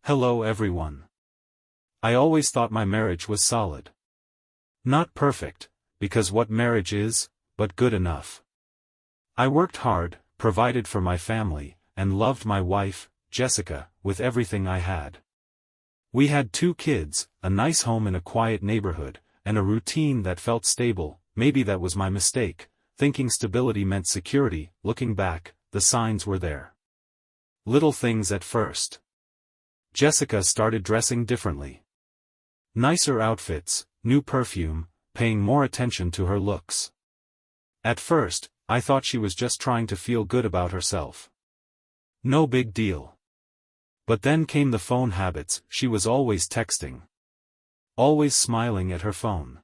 Hello everyone. I always thought my marriage was solid. Not perfect, because what marriage is, but good enough. I worked hard, provided for my family, and loved my wife, Jessica, with everything I had. We had 2 kids, a nice home in a quiet neighborhood, and a routine that felt stable. Maybe that was my mistake, thinking stability meant security. Looking back, the signs were there. Little things at first. Jessica started dressing differently. Nicer outfits, new perfume, paying more attention to her looks. At first, I thought she was just trying to feel good about herself. No big deal. But then came the phone habits. She was always texting. Always smiling at her phone.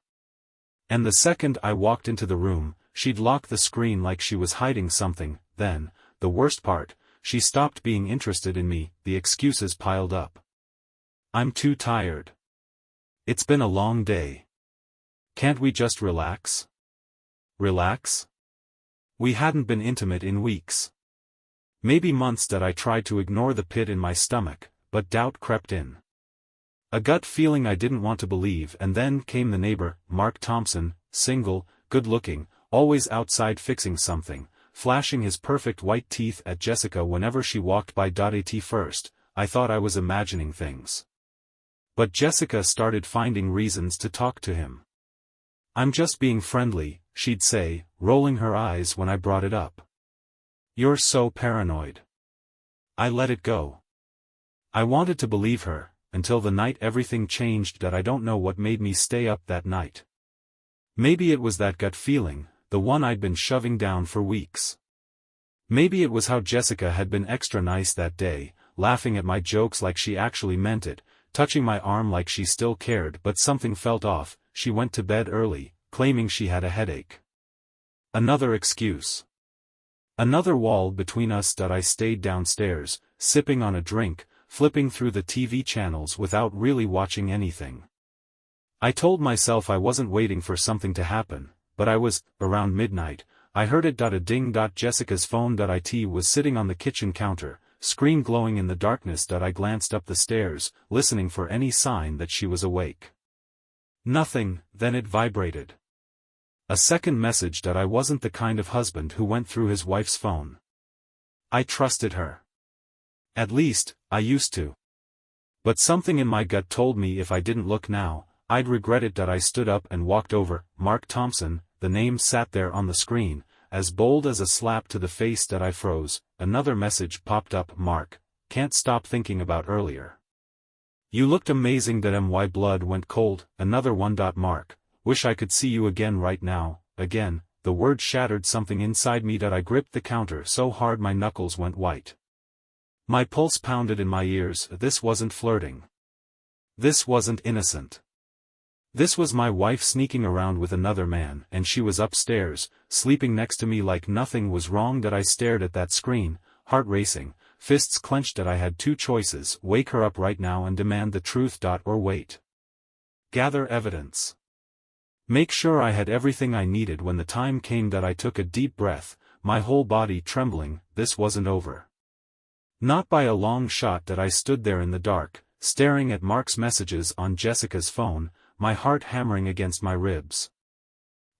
And the second I walked into the room, she'd lock the screen like she was hiding something. Then, the worst part, she stopped being interested in me. The excuses piled up. I'm too tired. It's been a long day. Can't we just relax? Relax? We hadn't been intimate in weeks. Maybe months that I tried to ignore the pit in my stomach, but doubt crept in. A gut feeling I didn't want to believe. And then came the neighbor, Mark Thompson, single, good-looking, always outside fixing something, flashing his perfect white teeth at Jessica whenever she walked by. At first, I thought I was imagining things. But Jessica started finding reasons to talk to him. I'm just being friendly, she'd say, rolling her eyes when I brought it up. You're so paranoid. I let it go. I wanted to believe her, until the night everything changed. That I don't know what made me stay up that night. Maybe it was that gut feeling, the one I'd been shoving down for weeks. Maybe it was how Jessica had been extra nice that day, laughing at my jokes like she actually meant it, touching my arm like she still cared. But something felt off. She went to bed early, claiming she had a headache. Another excuse. Another wall between us. I stayed downstairs, sipping on a drink, flipping through the TV channels without really watching anything. I told myself I wasn't waiting for something to happen, but I was. Around midnight, I heard it. A ding. Jessica's phone. It was sitting on the kitchen counter, screen glowing in the darkness. I glanced up the stairs, listening for any sign that she was awake. Nothing. Then it vibrated. A second message. I wasn't the kind of husband who went through his wife's phone. I trusted her. At least, I used to. But something in my gut told me if I didn't look now, I'd regret it. I stood up and walked over. Mark Thompson, the name sat there on the screen, as bold as a slap to the face. I froze. Another message popped up. Mark, can't stop thinking about earlier. You looked amazing. My blood went cold. Another one. Mark, wish I could see you again right now. Again, the word shattered something inside me. I gripped the counter so hard my knuckles went white. My pulse pounded in my ears. This wasn't flirting. This wasn't innocent. This was my wife sneaking around with another man, and she was upstairs, sleeping next to me like nothing was wrong. I stared at that screen, heart racing, fists clenched. I had 2 choices: wake her up right now and demand the truth, or wait. Gather evidence. Make sure I had everything I needed. When the time came, I took a deep breath, my whole body trembling. This wasn't over. Not by a long shot. I stood there in the dark, staring at Mark's messages on Jessica's phone, my heart hammering against my ribs.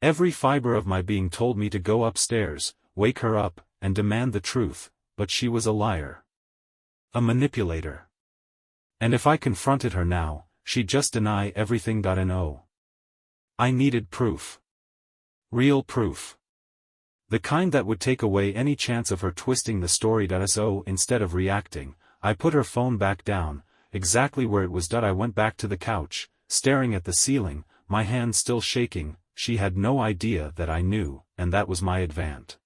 Every fiber of my being told me to go upstairs, wake her up, and demand the truth, but she was a liar. A manipulator. And if I confronted her now, she'd just deny everything. No. I needed proof. Real proof. The kind that would take away any chance of her twisting the story. So instead of reacting, I put her phone back down, exactly where it was. I went back to the couch, staring at the ceiling, my hands still shaking. She had no idea that I knew, and that was my advantage.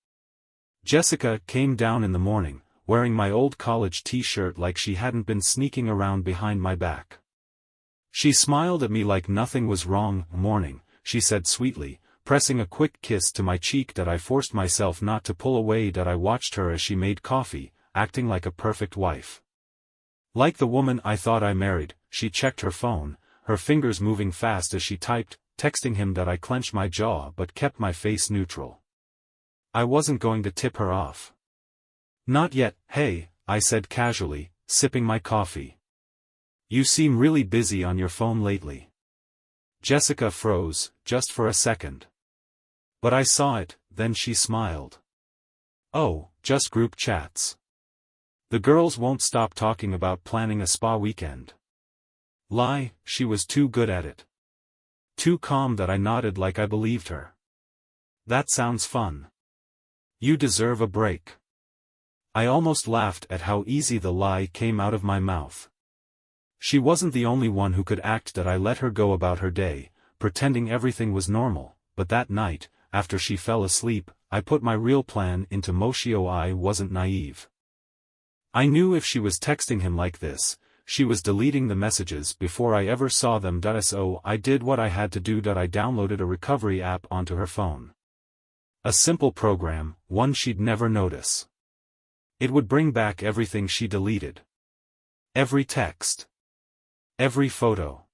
Jessica came down in the morning, wearing my old college t-shirt like she hadn't been sneaking around behind my back. She smiled at me like nothing was wrong. Morning, she said sweetly, pressing a quick kiss to my cheek. I forced myself not to pull away. I watched her as she made coffee, acting like a perfect wife. Like the woman I thought I married. She checked her phone, her fingers moving fast as she typed, texting him. I clenched my jaw but kept my face neutral. I wasn't going to tip her off. Not yet. Hey, I said casually, sipping my coffee. You seem really busy on your phone lately. Jessica froze, just for a second. But I saw it, then she smiled. Oh, just group chats. The girls won't stop talking about planning a spa weekend. Lie, she was too good at it. Too calm that I nodded like I believed her. That sounds fun. You deserve a break. I almost laughed at how easy the lie came out of my mouth. She wasn't the only one who could act that I let her go about her day, pretending everything was normal, but that night, after she fell asleep, I put my real plan into motion. I wasn't naive. I knew if she was texting him like this, she was deleting the messages before I ever saw them. So I did what I had to do. I downloaded a recovery app onto her phone. A simple program, one she'd never notice. It would bring back everything she deleted. Every text. Every photo.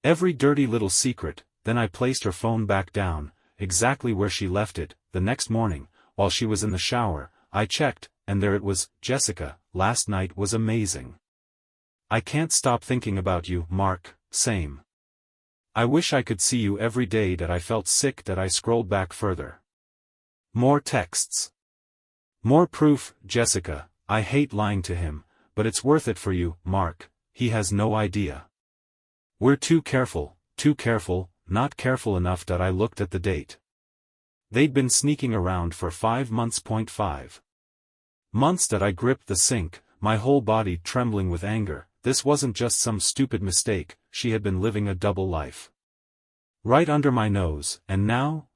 Every dirty little secret. Then I placed her phone back down, exactly where she left it. The next morning, while she was in the shower, I checked, and there it was. Jessica, last night was amazing. I can't stop thinking about you, Mark, same. I wish I could see you every day. I felt sick. I scrolled back further. More texts. More proof. Jessica, I hate lying to him, but it's worth it for you, Mark, he has no idea. We're too careful, not careful enough. I looked at the date. They'd been sneaking around for 5 months. 5 months. I gripped the sink, my whole body trembling with anger. This wasn't just some stupid mistake, she had been living a double life. Right under my nose, and now,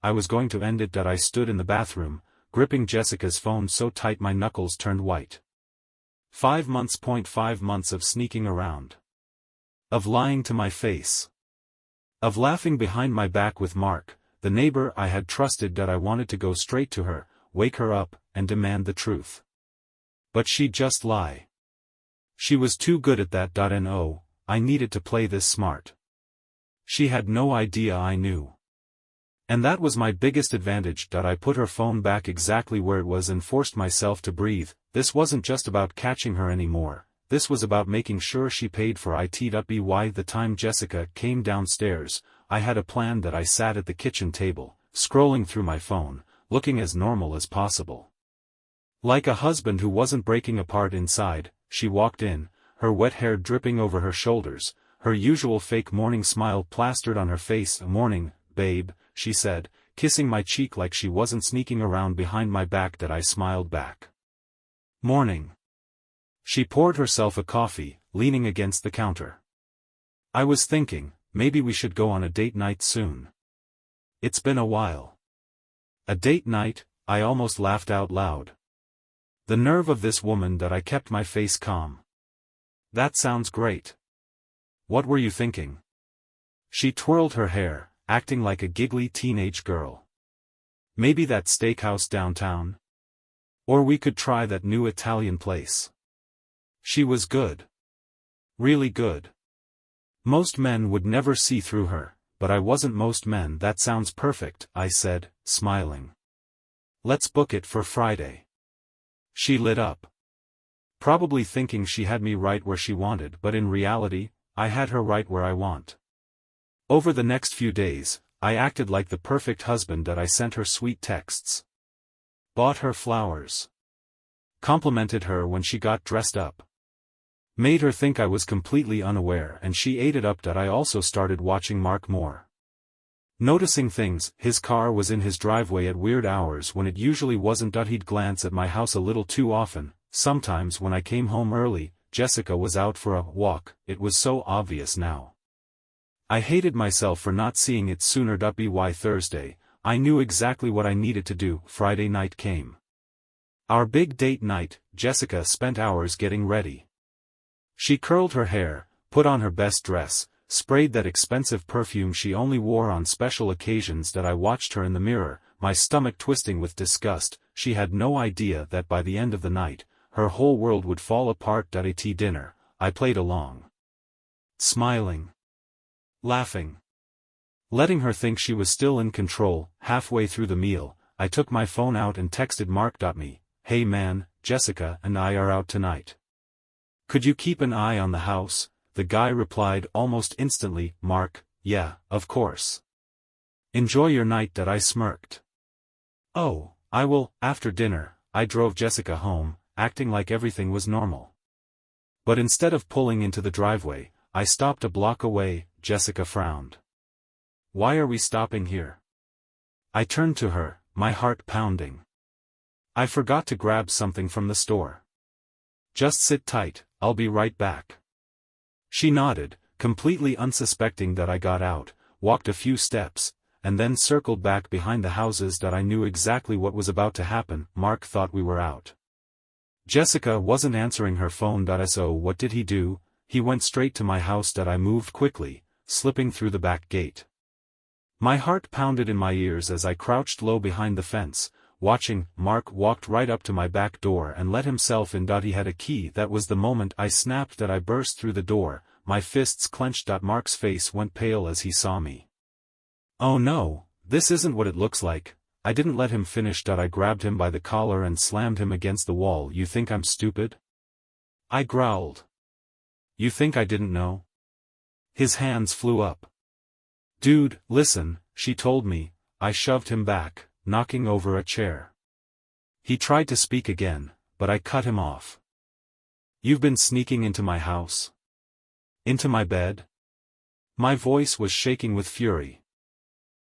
I was going to end it. I stood in the bathroom, gripping Jessica's phone so tight my knuckles turned white. 5 months. 5 months of sneaking around. Of lying to my face. Of laughing behind my back with Mark, the neighbor I had trusted. I wanted to go straight to her, wake her up, and demand the truth. But she'd just lie. She was too good at that. No, I needed to play this smart. She had no idea I knew. And that was my biggest advantage. I put her phone back exactly where it was and forced myself to breathe. This wasn't just about catching her anymore, this was about making sure she paid for it. By the time Jessica came downstairs, I had a plan. I sat at the kitchen table, scrolling through my phone, looking as normal as possible. Like a husband who wasn't breaking apart inside. She walked in, her wet hair dripping over her shoulders, her usual fake morning smile plastered on her face. Morning, babe, she said, kissing my cheek like she wasn't sneaking around behind my back. I smiled back. Morning. She poured herself a coffee, leaning against the counter. I was thinking, maybe we should go on a date night soon. It's been a while. A date night? I almost laughed out loud. The nerve of this woman. I kept my face calm. That sounds great. What were you thinking? She twirled her hair, acting like a giggly teenage girl. Maybe that steakhouse downtown? Or we could try that new Italian place. She was good. Really good. Most men would never see through her, but I wasn't most men. That sounds perfect, I said, smiling. Let's book it for Friday. She lit up. Probably thinking she had me right where she wanted, but in reality, I had her right where I want. Over the next few days, I acted like the perfect husband. I sent her sweet texts. Bought her flowers. Complimented her when she got dressed up. Made her think I was completely unaware, and she ate it up. I also started watching Mark more. Noticing things. His car was in his driveway at weird hours when it usually wasn't. He'd glance at my house a little too often. Sometimes when I came home early, Jessica was out for a walk. It was so obvious now. I hated myself for not seeing it sooner. By Thursday, I knew exactly what I needed to do. Friday night came. Our big date night. Jessica spent hours getting ready. She curled her hair, put on her best dress, sprayed that expensive perfume she only wore on special occasions. I watched her in the mirror, my stomach twisting with disgust. She had no idea that by the end of the night, her whole world would fall apart. At dinner, I played along. Smiling. Laughing. Letting her think she was still in control. Halfway through the meal, I took my phone out and texted Mark. Me, hey man, Jessica and I are out tonight. Could you keep an eye on the house? The guy replied almost instantly, Mark, yeah, of course. Enjoy your night. That I smirked. Oh, I will. After dinner, I drove Jessica home, acting like everything was normal. But instead of pulling into the driveway, I stopped a block away. Jessica frowned. Why are we stopping here? I turned to her, my heart pounding. I forgot to grab something from the store. Just sit tight, I'll be right back. She nodded, completely unsuspecting that I got out, walked a few steps, and then circled back behind the houses. That I knew exactly what was about to happen. Mark thought we were out. Jessica wasn't answering her phone. So what did he do? He went straight to my house. That I moved quickly, slipping through the back gate. My heart pounded in my ears as I crouched low behind the fence, watching. Mark walked right up to my back door and let himself in. He had a key. That was the moment I snapped. That I burst through the door, my fists clenched. Mark's face went pale as he saw me. Oh no, this isn't what it looks like. I didn't let him finish. I grabbed him by the collar and slammed him against the wall. You think I'm stupid? I growled. You think I didn't know? His hands flew up. Dude, listen, she told me. I shoved him back, knocking over a chair. He tried to speak again, but I cut him off. You've been sneaking into my house? Into my bed? My voice was shaking with fury.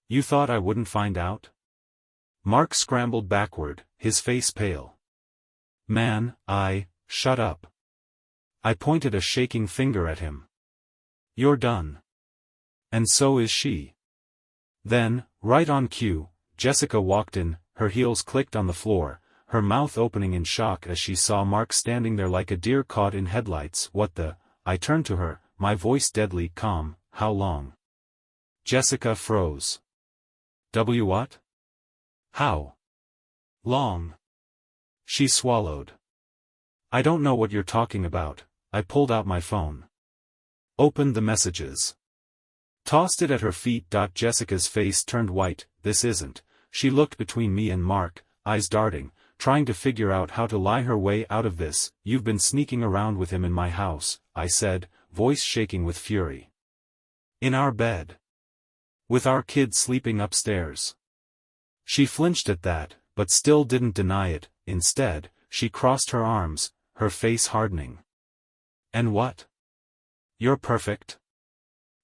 You thought I wouldn't find out? Mark scrambled backward, his face pale. Man, shut up. I pointed a shaking finger at him. You're done. And so is she. Then, right on cue, Jessica walked in, her heels clicked on the floor, her mouth opening in shock as she saw Mark standing there like a deer caught in headlights. What the? I turned to her, my voice deadly calm. How long? Jessica froze. What? How long? She swallowed. I don't know what you're talking about. I pulled out my phone. Opened the messages. Tossed it at her feet. Jessica's face turned white. This isn't. She looked between me and Mark, eyes darting, trying to figure out how to lie her way out of this. You've been sneaking around with him in my house, I said, voice shaking with fury. In our bed. With our kid sleeping upstairs. She flinched at that, but still didn't deny it. Instead, she crossed her arms, her face hardening. And what? You're perfect.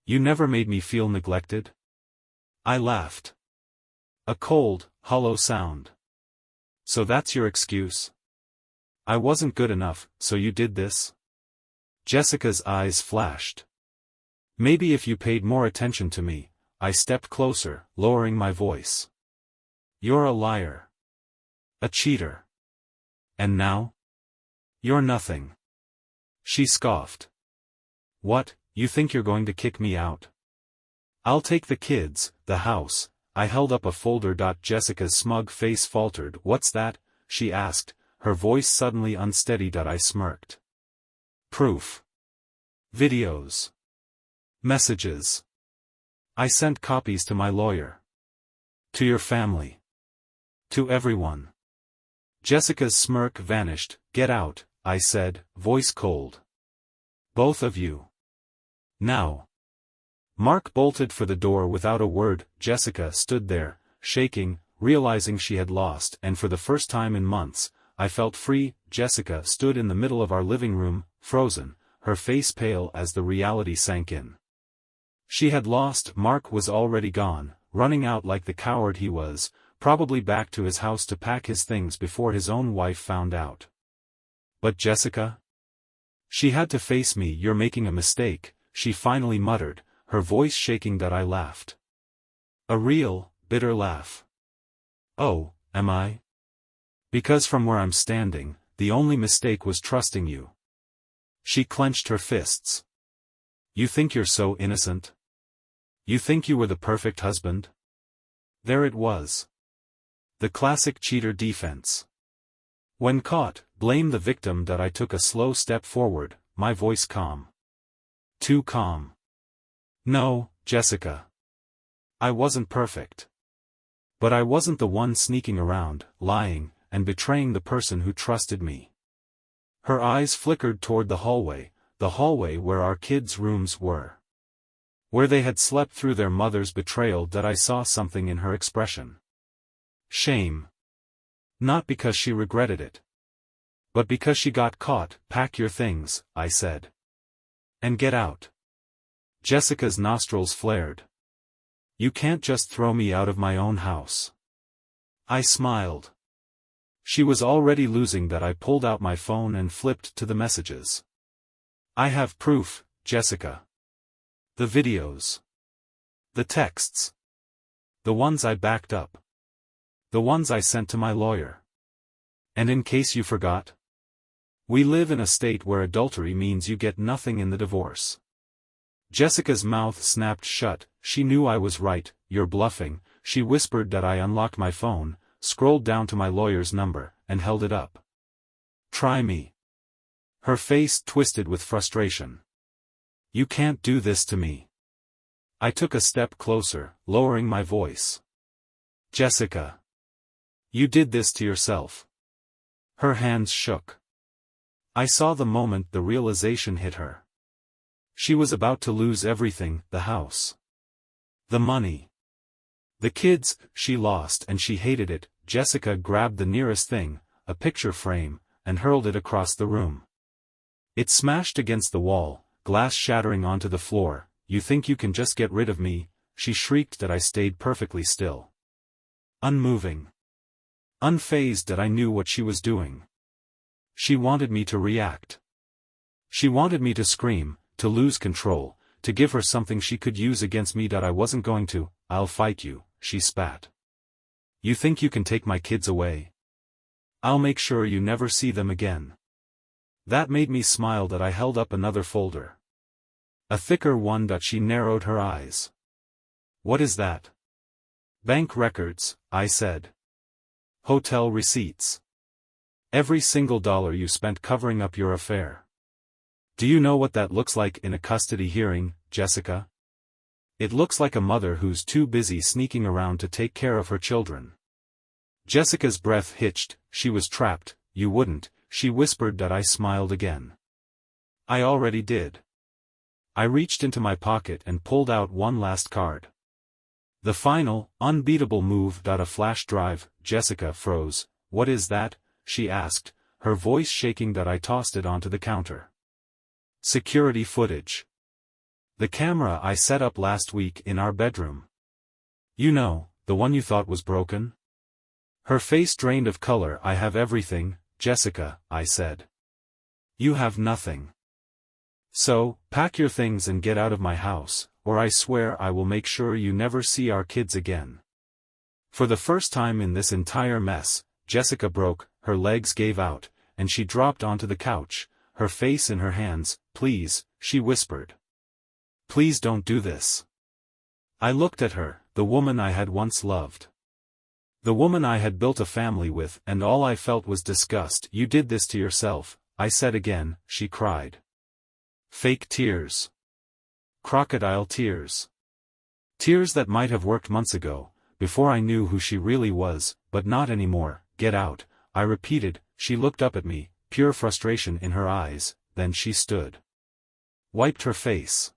You never made me feel neglected. I laughed. A cold, hollow sound. So that's your excuse? I wasn't good enough, so you did this? Jessica's eyes flashed. Maybe if you paid more attention to me. I stepped closer, lowering my voice. You're a liar. A cheater. And now? You're nothing. She scoffed. What, you think you're going to kick me out? I'll take the kids, the house. I held up a folder. Jessica's smug face faltered. What's that? She asked, her voice suddenly unsteady. I smirked. Proof. Videos. Messages. I sent copies to my lawyer. To your family. To everyone. Jessica's smirk vanished. Get out, I said, voice cold. Both of you. Now. Mark bolted for the door without a word. Jessica stood there, shaking, realizing she had lost, and for the first time in months, I felt free. Jessica stood in the middle of our living room, frozen, her face pale as the reality sank in. She had lost. Mark was already gone, running out like the coward he was, probably back to his house to pack his things before his own wife found out. But Jessica? She had to face me. You're making a mistake, she finally muttered, her voice shaking. I laughed. A real, bitter laugh. Oh, am I? Because from where I'm standing, the only mistake was trusting you. She clenched her fists. You think you're so innocent? You think you were the perfect husband? There it was. The classic cheater defense. When caught, blame the victim. I took a slow step forward, my voice calm. Too calm. No, Jessica. I wasn't perfect. But I wasn't the one sneaking around, lying, and betraying the person who trusted me. Her eyes flickered toward the hallway where our kids' rooms were. Where they had slept through their mother's betrayal. That I saw something in her expression. Shame. Not because she regretted it. But because she got caught. Pack your things, I said. And get out. Jessica's nostrils flared. You can't just throw me out of my own house. I smiled. She was already losing that. I pulled out my phone and flipped to the messages. I have proof, Jessica. The videos. The texts. The ones I backed up. The ones I sent to my lawyer. And in case you forgot, we live in a state where adultery means you get nothing in the divorce. Jessica's mouth snapped shut. She knew I was right. You're bluffing, she whispered. That I unlocked my phone, scrolled down to my lawyer's number, and held it up. Try me. Her face twisted with frustration. You can't do this to me. I took a step closer, lowering my voice. Jessica. You did this to yourself. Her hands shook. I saw the moment the realization hit her. She was about to lose everything, the house. The money. The kids, she lost, and she hated it. Jessica grabbed the nearest thing, a picture frame, and hurled it across the room. It smashed against the wall, glass shattering onto the floor. You think you can just get rid of me? She shrieked. That I stayed perfectly still. Unmoving. Unfazed. That I knew what she was doing. She wanted me to react. She wanted me to scream, to lose control, to give her something she could use against me. That I wasn't going to. I'll fight you, she spat. You think you can take my kids away? I'll make sure you never see them again. That made me smile. That I held up another folder. A thicker one. That she narrowed her eyes. What is that? Bank records, I said. Hotel receipts. Every single dollar you spent covering up your affair. Do you know what that looks like in a custody hearing, Jessica? It looks like a mother who's too busy sneaking around to take care of her children. Jessica's breath hitched. She was trapped. You wouldn't, she whispered. That I smiled again. I already did. I reached into my pocket and pulled out one last card. The final, unbeatable move. A flash drive. Jessica froze. What is that? She asked, her voice shaking. That I tossed it onto the counter. Security footage. The camera I set up last week in our bedroom. You know, the one you thought was broken? Her face drained of color. I have everything, Jessica, I said. You have nothing. So, pack your things and get out of my house, or I swear I will make sure you never see our kids again. For the first time in this entire mess, Jessica broke, her legs gave out, and she dropped onto the couch, her face in her hands. Please, she whispered. Please don't do this. I looked at her, the woman I had once loved. The woman I had built a family with, and all I felt was disgust. You did this to yourself, I said again. She cried. Fake tears. Crocodile tears. Tears that might have worked months ago, before I knew who she really was, but not anymore. Get out, I repeated. She looked up at me, pure frustration in her eyes. Then she stood. Wiped her face.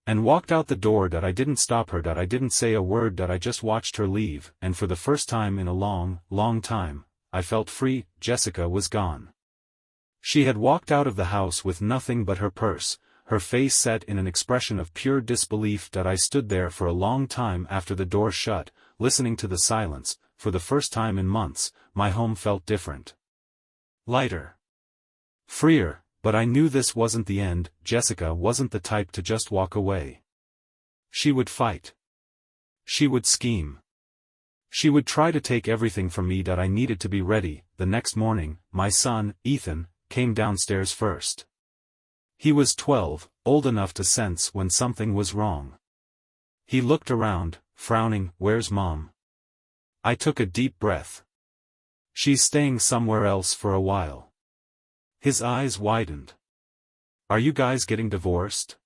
And walked out the door. I didn't stop her. I didn't say a word. I just watched her leave, and for the first time in a long, long time, I felt free. Jessica was gone. She had walked out of the house with nothing but her purse, her face set in an expression of pure disbelief. I stood there for a long time after the door shut, listening to the silence. For the first time in months, my home felt different. Lighter. Freer. But I knew this wasn't the end. Jessica wasn't the type to just walk away. She would fight. She would scheme. She would try to take everything from me. I needed to be ready. The next morning, my son, Ethan, came downstairs first. He was 12, old enough to sense when something was wrong. He looked around, frowning. Where's Mom? I took a deep breath. She's staying somewhere else for a while. His eyes widened. Are you guys getting divorced?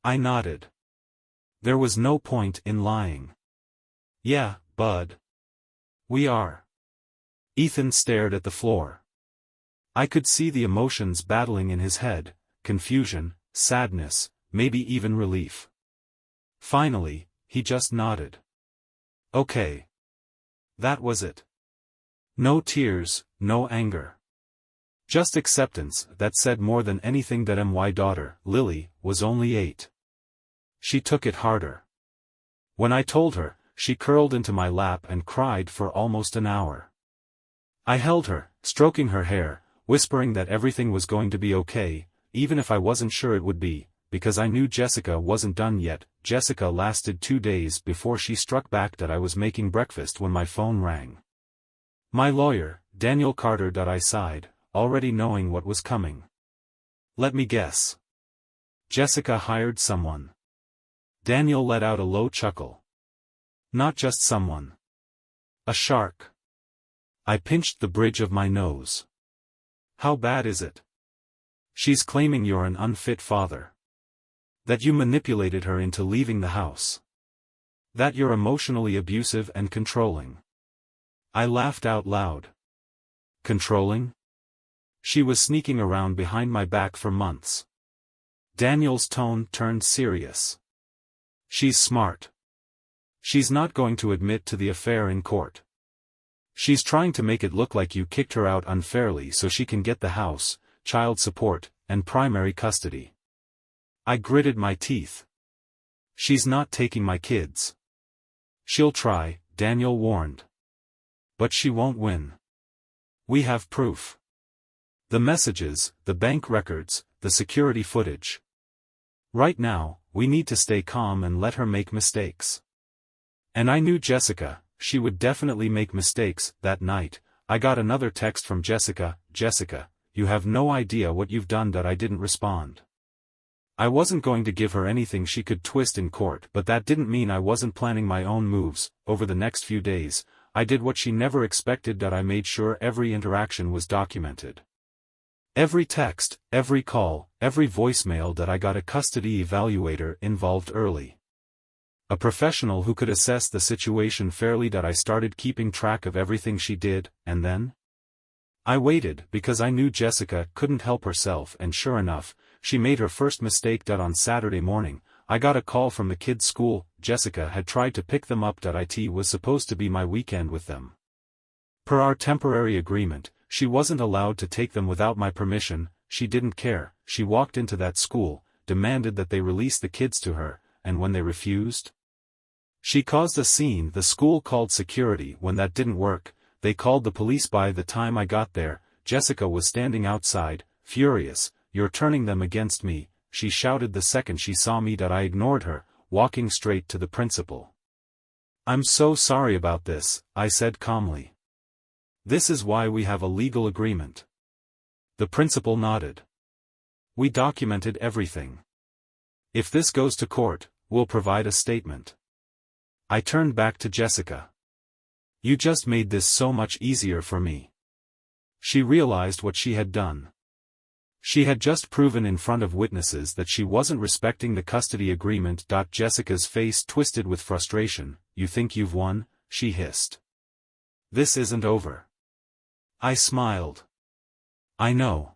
I nodded. There was no point in lying. Yeah, Bud. We are. Ethan stared at the floor. I could see the emotions battling in his head, confusion, sadness, maybe even relief. Finally, he just nodded. Okay. That was it. No tears, no anger. Just acceptance that said more than anything that my daughter, Lily, was only 8. She took it harder. When I told her, she curled into my lap and cried for almost an hour. I held her, stroking her hair, whispering that everything was going to be okay, even if I wasn't sure it would be, because I knew Jessica wasn't done yet. Jessica lasted 2 days before she struck back that I was making breakfast when my phone rang. My lawyer, Daniel Carter. I sighed, already knowing what was coming. Let me guess. Jessica hired someone. Daniel let out a low chuckle. Not just someone. A shark. I pinched the bridge of my nose. How bad is it? She's claiming you're an unfit father. That you manipulated her into leaving the house. That you're emotionally abusive and controlling. I laughed out loud. Controlling? She was sneaking around behind my back for months. Daniel's tone turned serious. She's smart. She's not going to admit to the affair in court. She's trying to make it look like you kicked her out unfairly so she can get the house, child support, and primary custody. I gritted my teeth. She's not taking my kids. She'll try, Daniel warned. But she won't win. We have proof. The messages, the bank records, the security footage. Right now, we need to stay calm and let her make mistakes. And I knew Jessica, she would definitely make mistakes. That night, I got another text from Jessica. Jessica, you have no idea what you've done. I didn't respond. I wasn't going to give her anything she could twist in court, but that didn't mean I wasn't planning my own moves. Over the next few days, I did what she never expected. I made sure every interaction was documented. Every text, every call, every voicemail. That I got a custody evaluator involved early. A professional who could assess the situation fairly. That I started keeping track of everything she did, and then? I waited because I knew Jessica couldn't help herself, and sure enough, she made her first mistake. On Saturday morning, I got a call from the kids' school. Jessica had tried to pick them up. It was supposed to be my weekend with them. Per our temporary agreement, she wasn't allowed to take them without my permission. She didn't care. She walked into that school, demanded that they release the kids to her, and when they refused, she caused a scene. The school called security. When that didn't work, they called the police. By the time I got there, Jessica was standing outside, furious. You're turning them against me, she shouted the second she saw me. I ignored her, walking straight to the principal. I'm so sorry about this, I said calmly. This is why we have a legal agreement. The principal nodded. We documented everything. If this goes to court, we'll provide a statement. I turned back to Jessica. You just made this so much easier for me. She realized what she had done. She had just proven in front of witnesses that she wasn't respecting the custody agreement. Jessica's face twisted with frustration. You think you've won? She hissed. This isn't over. I smiled. I know.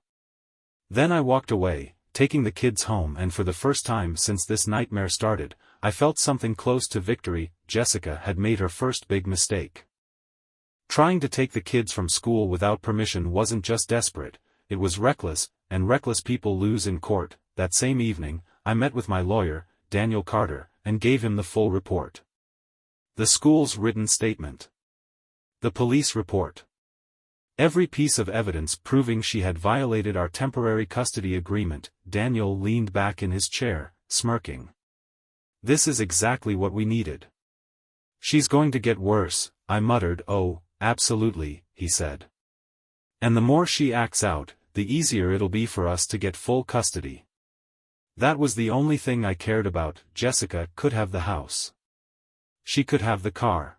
Then I walked away, taking the kids home, and for the first time since this nightmare started, I felt something close to victory. Jessica had made her first big mistake. Trying to take the kids from school without permission wasn't just desperate, it was reckless, and reckless people lose in court. That same evening, I met with my lawyer, Daniel Carter, and gave him the full report. The school's written statement. The police report. Every piece of evidence proving she had violated our temporary custody agreement. Daniel leaned back in his chair, smirking. This is exactly what we needed. She's going to get worse, I muttered. Oh, absolutely, he said. And the more she acts out, the easier it'll be for us to get full custody. That was the only thing I cared about. Jessica could have the house. She could have the car.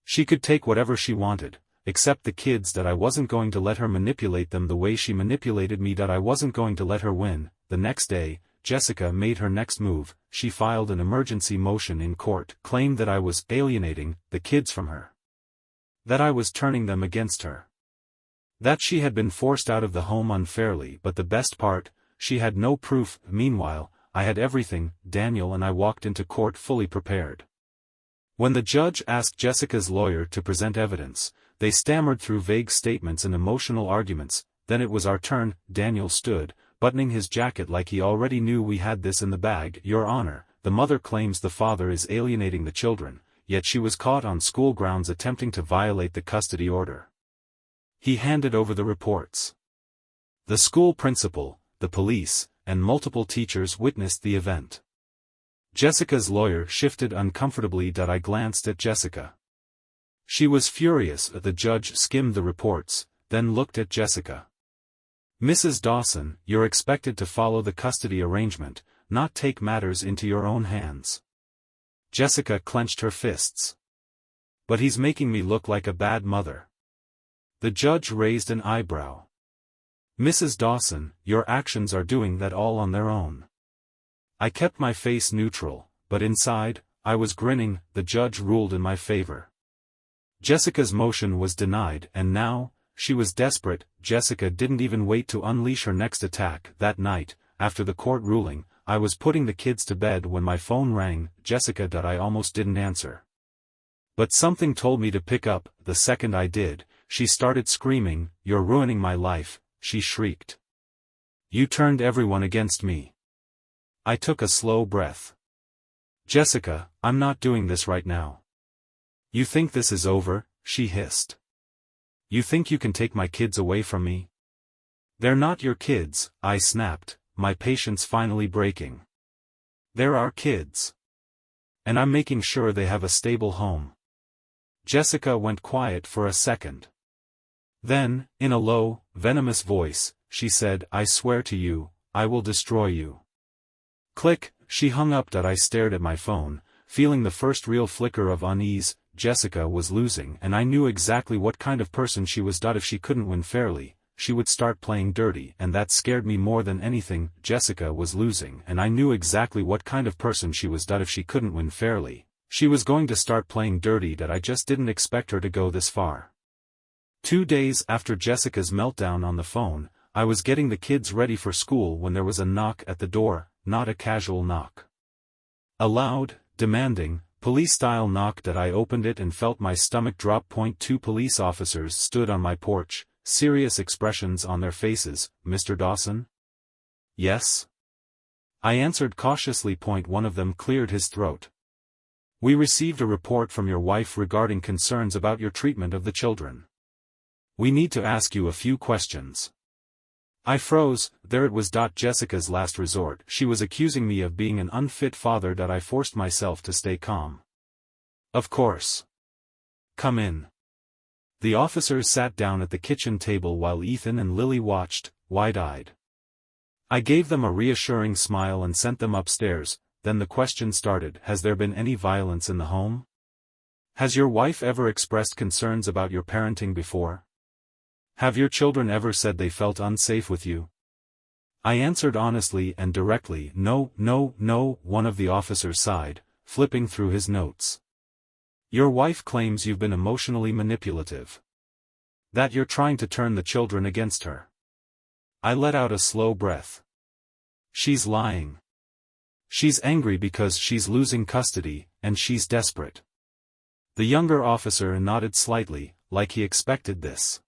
She could take whatever she wanted, except the kids. I wasn't going to let her manipulate them the way she manipulated me. I wasn't going to let her win. The next day, Jessica made her next move. She filed an emergency motion in court, claimed that I was alienating the kids from her. That I was turning them against her. That she had been forced out of the home unfairly, but the best part, she had no proof. Meanwhile, I had everything. Daniel and I walked into court fully prepared. When the judge asked Jessica's lawyer to present evidence, they stammered through vague statements and emotional arguments. Then it was our turn. Daniel stood, buttoning his jacket like he already knew we had this in the bag. Your Honor, the mother claims the father is alienating the children, yet she was caught on school grounds attempting to violate the custody order. He handed over the reports. The school principal, the police, and multiple teachers witnessed the event. Jessica's lawyer shifted uncomfortably. I glanced at Jessica. She was furious. The judge skimmed the reports, then looked at Jessica. Mrs. Dawson, you're expected to follow the custody arrangement, not take matters into your own hands. Jessica clenched her fists. But he's making me look like a bad mother. The judge raised an eyebrow. Mrs. Dawson, your actions are doing that all on their own. I kept my face neutral, but inside, I was grinning. The judge ruled in my favor. Jessica's motion was denied, and now, she was desperate. Jessica didn't even wait to unleash her next attack. That night, after the court ruling, I was putting the kids to bed when my phone rang. Jessica. I almost didn't answer. But something told me to pick up. The second I did, she started screaming, "You're ruining my life," she shrieked. "You turned everyone against me." I took a slow breath. Jessica, I'm not doing this right now. You think this is over? She hissed. You think you can take my kids away from me? They're not your kids, I snapped, my patience finally breaking. They're our kids. And I'm making sure they have a stable home. Jessica went quiet for a second. Then, in a low, venomous voice, she said, I swear to you, I will destroy you. Click, she hung up. I stared at my phone, feeling the first real flicker of unease. Jessica was losing, and I knew exactly what kind of person she was. If she couldn't win fairly, she would start playing dirty, and that scared me more than anything. Jessica was losing, and I knew exactly what kind of person she was. If she couldn't win fairly, she was going to start playing dirty. I just didn't expect her to go this far. 2 days after Jessica's meltdown on the phone, I was getting the kids ready for school when there was a knock at the door. Not a casual knock. A loud, demanding, police-style knock. I opened it and felt my stomach drop. 2 police officers stood on my porch, serious expressions on their faces. Mr. Dawson? Yes? I answered cautiously. 1 of them cleared his throat. We received a report from your wife regarding concerns about your treatment of the children. We need to ask you a few questions. I froze. There it was. Jessica's last resort. She was accusing me of being an unfit father. I forced myself to stay calm. Of course. Come in. The officers sat down at the kitchen table while Ethan and Lily watched, wide-eyed. I gave them a reassuring smile and sent them upstairs. Then the question started. Has there been any violence in the home? Has your wife ever expressed concerns about your parenting before? Have your children ever said they felt unsafe with you? I answered honestly and directly, no, no, no. One of the officers sighed, flipping through his notes. Your wife claims you've been emotionally manipulative. That you're trying to turn the children against her. I let out a slow breath. She's lying. She's angry because she's losing custody, and she's desperate. The younger officer nodded slightly, like he expected this.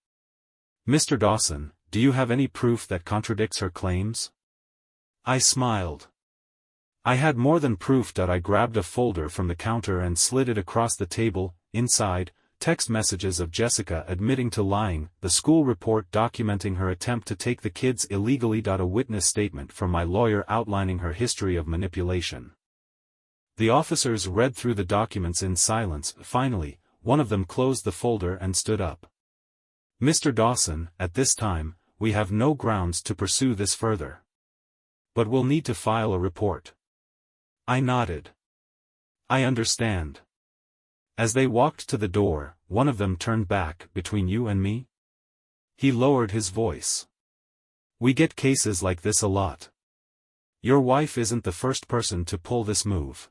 Mr. Dawson, do you have any proof that contradicts her claims? I smiled. I had more than proof. I grabbed a folder from the counter and slid it across the table. Inside, text messages of Jessica admitting to lying, the school report documenting her attempt to take the kids illegally. A witness statement from my lawyer outlining her history of manipulation. The officers read through the documents in silence. Finally, one of them closed the folder and stood up. Mr. Dawson, at this time, we have no grounds to pursue this further. But we'll need to file a report. I nodded. I understand. As they walked to the door, one of them turned back. Between you and me? He lowered his voice. We get cases like this a lot. Your wife isn't the first person to pull this move.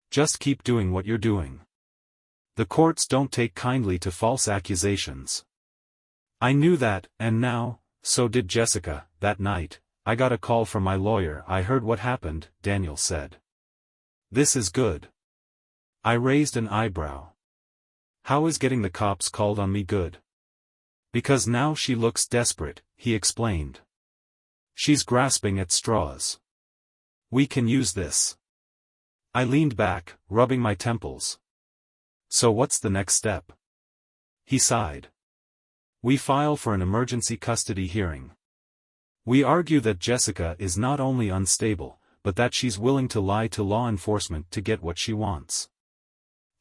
Just keep doing what you're doing. The courts don't take kindly to false accusations. I knew that, and now, so did Jessica. That night, I got a call from my lawyer. I heard what happened, Daniel said. This is good. I raised an eyebrow. How is getting the cops called on me good? Because now she looks desperate, he explained. She's grasping at straws. We can use this. I leaned back, rubbing my temples. So what's the next step? He sighed. We file for an emergency custody hearing. We argue that Jessica is not only unstable, but that she's willing to lie to law enforcement to get what she wants.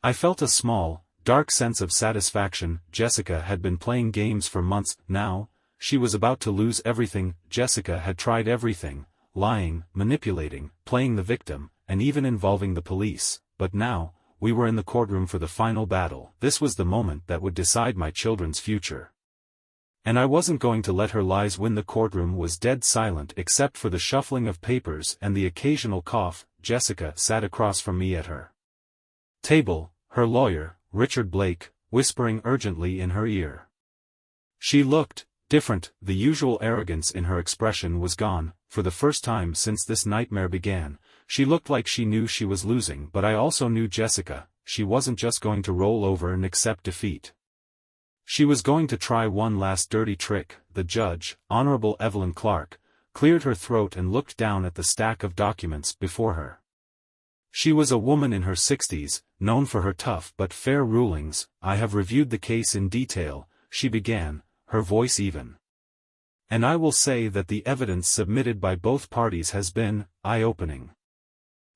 I felt a small, dark sense of satisfaction. Jessica had been playing games for months. Now, she was about to lose everything. Jessica had tried everything, lying, manipulating, playing the victim, and even involving the police, but now, we were in the courtroom for the final battle. This was the moment that would decide my children's future. And I wasn't going to let her lies win. The courtroom was dead silent except for the shuffling of papers and the occasional cough. Jessica sat across from me at her table, her lawyer, Richard Blake, whispering urgently in her ear. She looked different. The usual arrogance in her expression was gone. For the first time since this nightmare began, she looked like she knew she was losing. But I also knew Jessica. She wasn't just going to roll over and accept defeat. She was going to try one last dirty trick. The judge, Honorable Evelyn Clark, cleared her throat and looked down at the stack of documents before her. She was a woman in her 60s, known for her tough but fair rulings. I have reviewed the case in detail, she began, her voice even. And I will say that the evidence submitted by both parties has been eye-opening.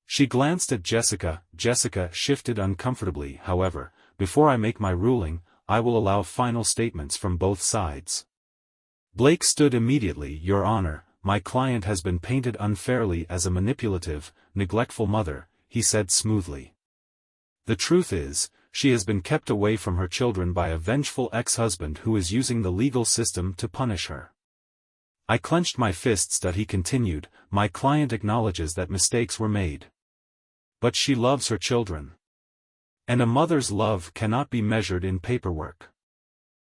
She glanced at Jessica. Jessica shifted uncomfortably. However, before I make my ruling, I will allow final statements from both sides. Blake stood immediately. Your Honor, my client has been painted unfairly as a manipulative, neglectful mother, he said smoothly. The truth is, she has been kept away from her children by a vengeful ex-husband who is using the legal system to punish her. I clenched my fists. That he continued, my client acknowledges that mistakes were made. But she loves her children. And a mother's love cannot be measured in paperwork.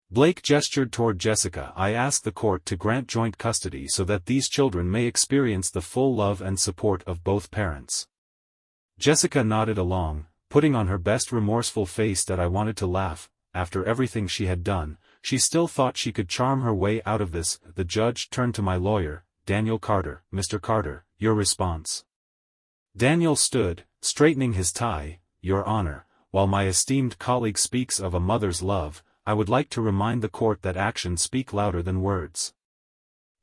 Blake gestured toward Jessica. I ask the court to grant joint custody so that these children may experience the full love and support of both parents. Jessica nodded along, putting on her best remorseful face. That I wanted to laugh. After everything she had done, she still thought she could charm her way out of this. The judge turned to my lawyer, Daniel Carter. Mr. Carter, your response. Daniel stood, straightening his tie. Your Honor, while my esteemed colleague speaks of a mother's love, I would like to remind the court that actions speak louder than words.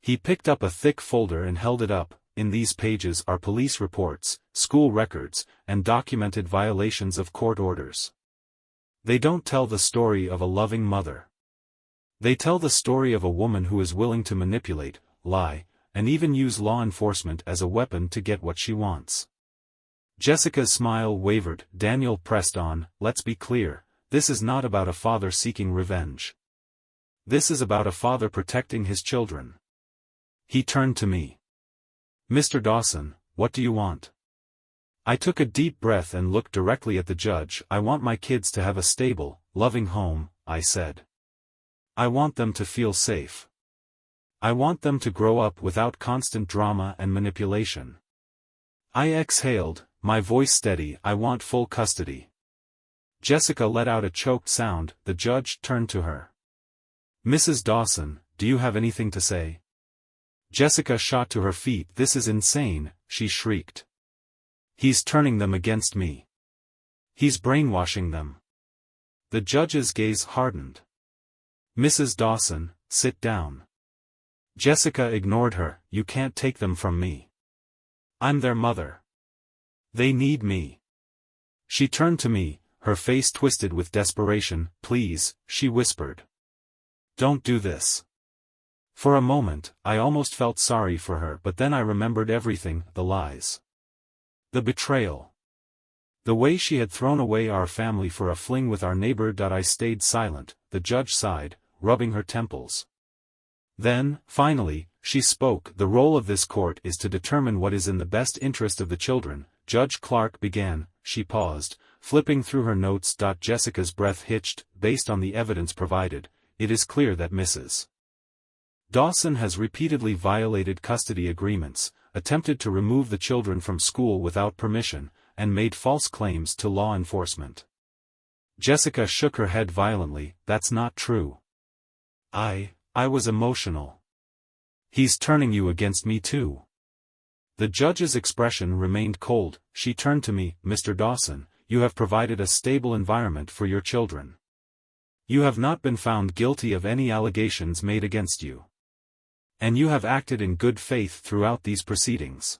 He picked up a thick folder and held it up. In these pages are police reports, school records, and documented violations of court orders. They don't tell the story of a loving mother. They tell the story of a woman who is willing to manipulate, lie, and even use law enforcement as a weapon to get what she wants. Jessica's smile wavered. Daniel pressed on. Let's be clear, this is not about a father seeking revenge. This is about a father protecting his children. He turned to me. Mr. Dawson, what do you want? I took a deep breath and looked directly at the judge. I want my kids to have a stable, loving home, I said. I want them to feel safe. I want them to grow up without constant drama and manipulation. I exhaled, my voice steady. I want full custody. Jessica let out a choked sound. The judge turned to her. Mrs. Dawson, do you have anything to say? Jessica shot to her feet. This is insane, she shrieked. He's turning them against me. He's brainwashing them. The judge's gaze hardened. Mrs. Dawson, sit down. Jessica ignored her. You can't take them from me. I'm their mother. They need me. She turned to me, her face twisted with desperation. Please, she whispered. Don't do this. For a moment, I almost felt sorry for her, but then I remembered everything, the lies. The betrayal. The way she had thrown away our family for a fling with our neighbor. I stayed silent. The judge sighed, rubbing her temples. Then, finally, she spoke. The role of this court is to determine what is in the best interest of the children. Judge Clark began. She paused, flipping through her notes. Jessica's breath hitched. Based on the evidence provided, it is clear that Mrs. Dawson has repeatedly violated custody agreements, attempted to remove the children from school without permission, and made false claims to law enforcement. Jessica shook her head violently. That's not true. I was emotional. He's turning you against me too. The judge's expression remained cold. She turned to me. Mr. Dawson, you have provided a stable environment for your children. You have not been found guilty of any allegations made against you. And you have acted in good faith throughout these proceedings.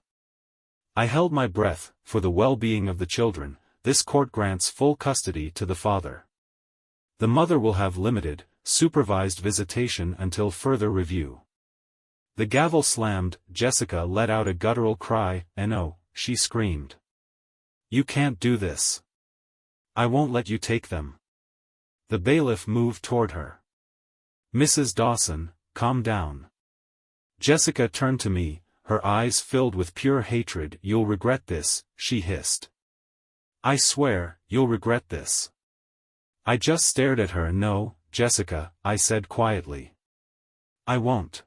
I held my breath. For the well-being of the children, this court grants full custody to the father. The mother will have limited, supervised visitation until further review. The gavel slammed. Jessica let out a guttural cry. "No," she screamed. "You can't do this. I won't let you take them." The bailiff moved toward her. "Mrs. Dawson, calm down." Jessica turned to me, her eyes filled with pure hatred. "You'll regret this," she hissed. "I swear, you'll regret this." I just stared at her. "No, Jessica," I said quietly. "I won't."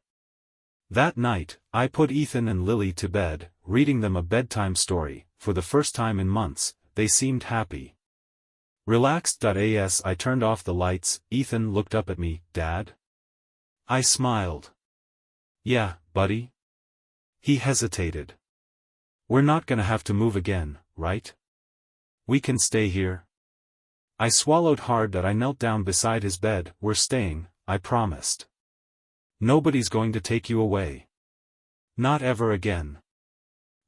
That night, I put Ethan and Lily to bed, reading them a bedtime story. For the first time in months, they seemed happy. Relaxed. As I turned off the lights, Ethan looked up at me. "Dad?" I smiled. "Yeah, buddy?" He hesitated. "We're not gonna have to move again, right? We can stay here?" I swallowed hard. I knelt down beside his bed. "We're staying, I promised. Nobody's going to take you away. Not ever again."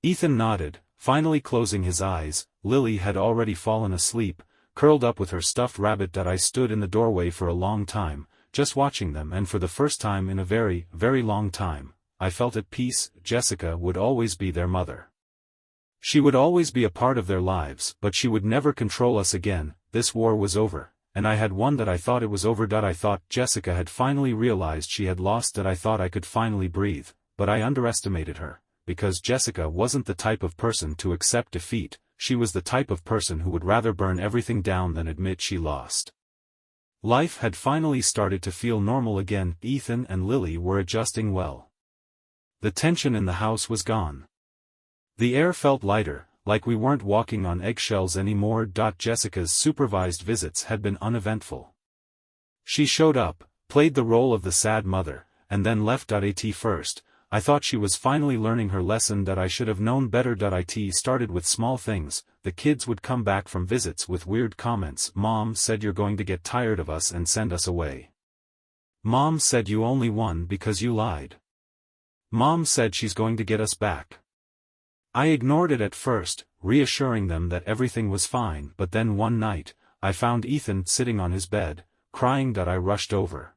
Ethan nodded, finally closing his eyes. Lily had already fallen asleep, curled up with her stuffed rabbit. I stood in the doorway for a long time, just watching them, and for the first time in a very, very long time, I felt at peace. Jessica would always be their mother. She would always be a part of their lives, but she would never control us again. This war was over, and I had won. I thought it was over. I thought Jessica had finally realized she had lost. I thought I could finally breathe, but I underestimated her, because Jessica wasn't the type of person to accept defeat. She was the type of person who would rather burn everything down than admit she lost. Life had finally started to feel normal again. Ethan and Lily were adjusting well. The tension in the house was gone. The air felt lighter, like we weren't walking on eggshells anymore. Jessica's supervised visits had been uneventful. She showed up, played the role of the sad mother, and then left. At first, I thought she was finally learning her lesson. I should have known better. It started with small things. The kids would come back from visits with weird comments. "Mom said you're going to get tired of us and send us away. Mom said you only won because you lied. Mom said she's going to get us back." I ignored it at first, reassuring them that everything was fine, but then one night, I found Ethan sitting on his bed, crying. I rushed over.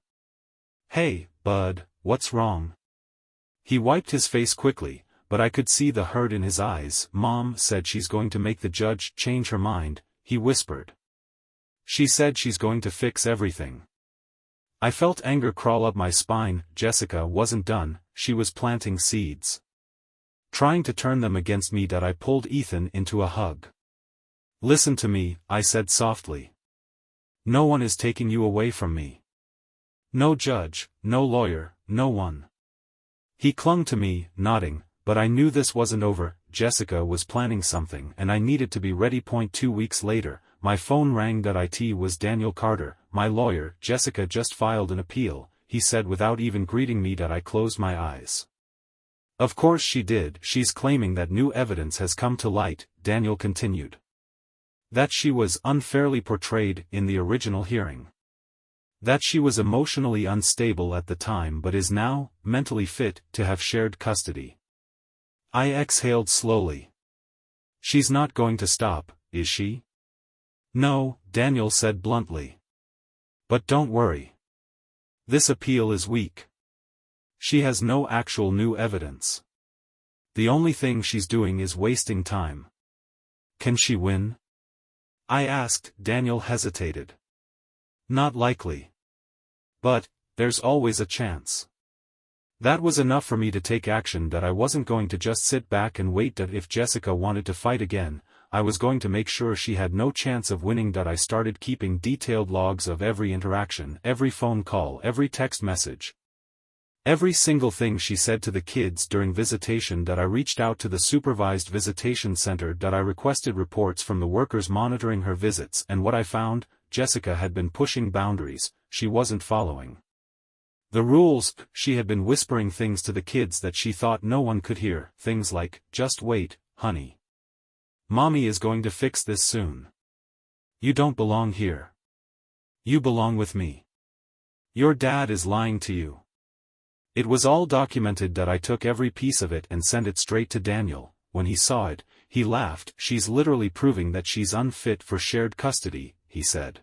"Hey, bud, what's wrong?" He wiped his face quickly, but I could see the hurt in his eyes. "Mom said she's going to make the judge change her mind," he whispered. "She said she's going to fix everything." I felt anger crawl up my spine. Jessica wasn't done, she was planting seeds, trying to turn them against me. I pulled Ethan into a hug. "Listen to me," I said softly. "No one is taking you away from me. No judge, no lawyer, no one." He clung to me, nodding, but I knew this wasn't over. Jessica was planning something and I needed to be ready. 2 weeks later, my phone rang. It was Daniel Carter, my lawyer. "Jessica just filed an appeal," he said without even greeting me. I closed my eyes. "Of course she did. She's claiming that new evidence has come to light," Daniel continued. "That she was unfairly portrayed in the original hearing. That she was emotionally unstable at the time but is now mentally fit to have shared custody." I exhaled slowly. "She's not going to stop, is she?" "No," Daniel said bluntly. "But don't worry. This appeal is weak. She has no actual new evidence. The only thing she's doing is wasting time." "Can she win?" I asked. Daniel hesitated. "Not likely. But, there's always a chance." That was enough for me to take action. I wasn't going to just sit back and wait. If Jessica wanted to fight again, I was going to make sure she had no chance of winning. I started keeping detailed logs of every interaction, every phone call, every text message. Every single thing she said to the kids during visitation. I reached out to the supervised visitation center. I requested reports from the workers monitoring her visits, and what I found, Jessica had been pushing boundaries. She wasn't following the rules. She had been whispering things to the kids that she thought no one could hear, things like, "Just wait, honey. Mommy is going to fix this soon. You don't belong here. You belong with me. Your dad is lying to you." It was all documented. I took every piece of it and sent it straight to Daniel. When he saw it, he laughed. "She's literally proving that she's unfit for shared custody," he said.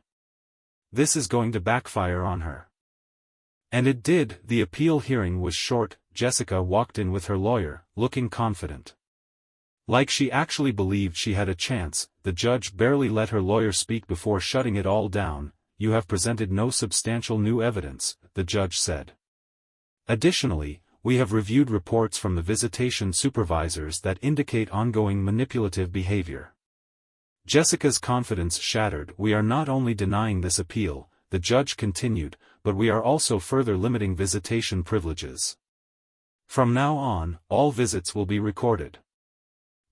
"This is going to backfire on her." And it did. The appeal hearing was short. Jessica walked in with her lawyer, looking confident. Like she actually believed she had a chance. The judge barely let her lawyer speak before shutting it all down. "You have presented no substantial new evidence," the judge said. "Additionally, we have reviewed reports from the visitation supervisors that indicate ongoing manipulative behavior." Jessica's confidence shattered. "We are not only denying this appeal," the judge continued, "but we are also further limiting visitation privileges. From now on, all visits will be recorded."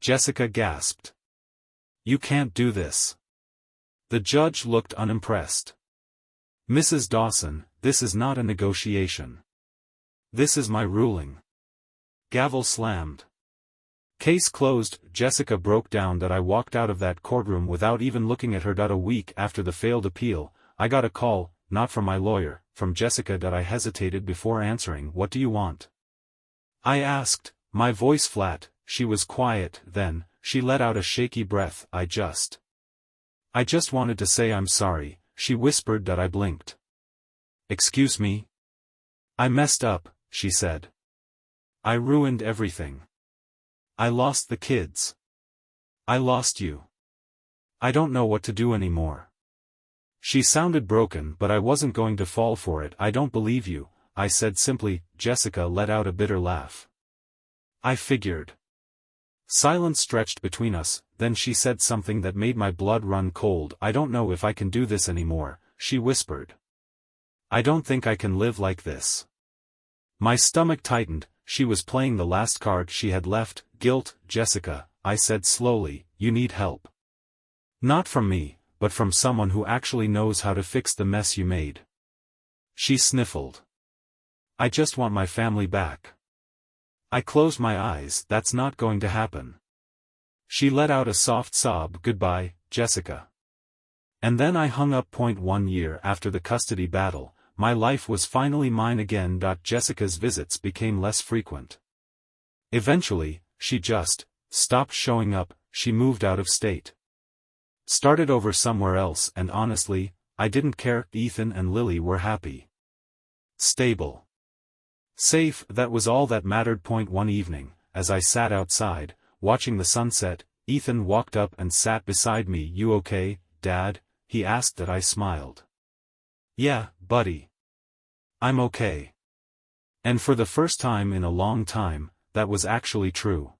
Jessica gasped. "You can't do this." The judge looked unimpressed. "Mrs. Dawson, this is not a negotiation. This is my ruling." Gavel slammed. "Case closed." Jessica broke down. I walked out of that courtroom without even looking at her. A week after the failed appeal, I got a call, not from my lawyer, from Jessica. I hesitated before answering. "What do you want?" I asked, my voice flat. She was quiet. Then, she let out a shaky breath. I just wanted to say I'm sorry," she whispered. I blinked. "Excuse me?" "I messed up," she said. "I ruined everything. I lost the kids. I lost you. I don't know what to do anymore." She sounded broken, but I wasn't going to fall for it. "I don't believe you," I said simply. Jessica let out a bitter laugh. "I figured." Silence stretched between us, then she said something that made my blood run cold. "I don't know if I can do this anymore," she whispered. "I don't think I can live like this." My stomach tightened. She was playing the last card she had left, guilt. "Jessica," I said slowly, "you need help. Not from me, but from someone who actually knows how to fix the mess you made." She sniffled. "I just want my family back." I closed my eyes. "That's not going to happen." She let out a soft sob. "Goodbye, Jessica." And then I hung up. 1 year after the custody battle, my life was finally mine again. Jessica's visits became less frequent. Eventually, she just stopped showing up. She moved out of state. Started over somewhere else, and honestly, I didn't care. Ethan and Lily were happy. Stable. Safe. That was all that mattered. One evening, as I sat outside, watching the sunset, Ethan walked up and sat beside me. "You okay, Dad?" he asked. I smiled. "Yeah, buddy. I'm okay." And for the first time in a long time, that was actually true.